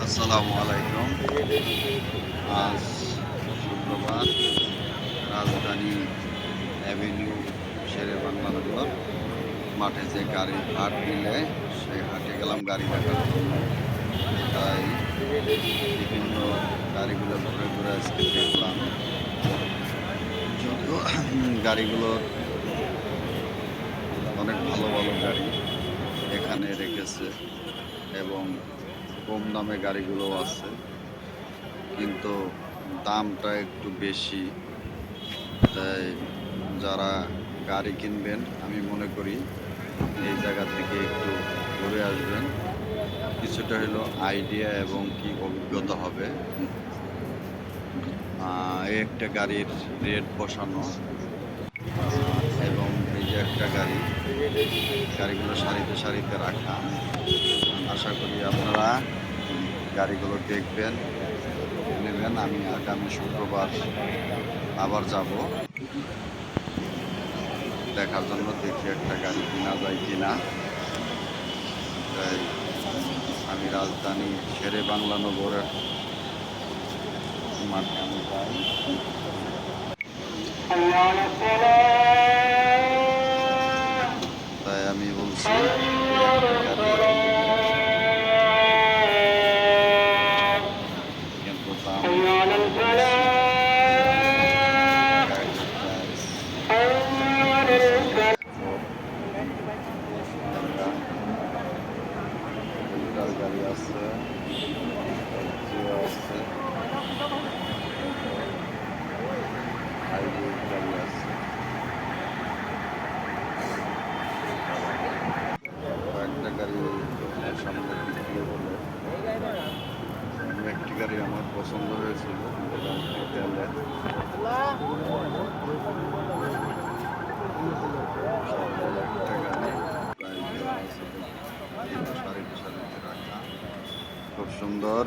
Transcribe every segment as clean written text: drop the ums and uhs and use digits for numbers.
আসসালামু আলাইকুম। আজ শুক্রবার রাজধানী অ্যাভিনিউ শেরে বাংলানগর মাঠে যে গাড়ির হাট মিলে সেই হাটে গেলাম গাড়ি দেখার জন্য। তাই বিভিন্ন গাড়িগুলো ঘুরে ঘুরে আজকে দেখলাম। যদিও গাড়িগুলোর অনেক ভালো ভালো গাড়ি এখানে রেখেছে এবং কম দামে গাড়িগুলোও আছে, কিন্তু দামটা একটু বেশি। তাই যারা গাড়ি কিনবেন আমি মনে করি এই জায়গা থেকে একটু ঘুরে আসবেন, কিছুটা হলো আইডিয়া এবং কি অভিজ্ঞতা হবে। এই একটা গাড়ির রেট বসানো, এবং এই যে একটা গাড়িগুলো সারিতে সারিতে রাখা। আশা করি আপনারা গাড়িগুলো দেখবেন, নেবেন। আমি আগামী শুক্রবার আবার যাব দেখার জন্য, দেখি একটা গাড়ি কিনা যায় কিনা। তাই আমি রাজধানী শেরে বাংলা নগরের মাঠে আমি যাই। তাই আমি বলছি একটা গাড়ি কিন্তু দাম বেশি। গাড়ির প্রাইস গাড়ি আছে, আছে হাইব্রিড গাড়ি আছে, কয়েকটা গাড়ি আমার সামনে বিক্রি হলো। একটি গাড়ি আমার পছন্দ হয়েছিল, গাড়িটি তেলের। একটা গাড়ি প্রায় সারিতে সারিতে রাখা, খুব সুন্দর।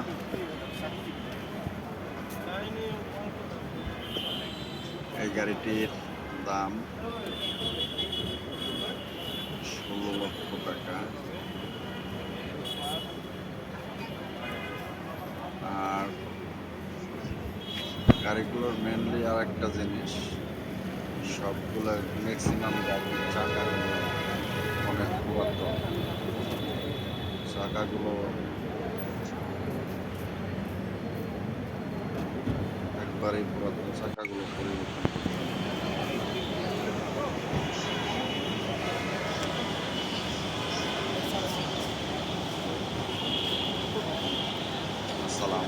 এই গাড়িটির দাম 16 লক্ষ টাকা। আর গাড়িগুলোর মেনলি আর একটা জিনিস, সবগুলো ম্যাক্সিমাম গাড়ির চাকাগুলো অনেক পুরাতন। চাকাগুলো একবারেই পুরাতন, চাকাগুলো পরিবর্তন করতে হবে। আসসালাম।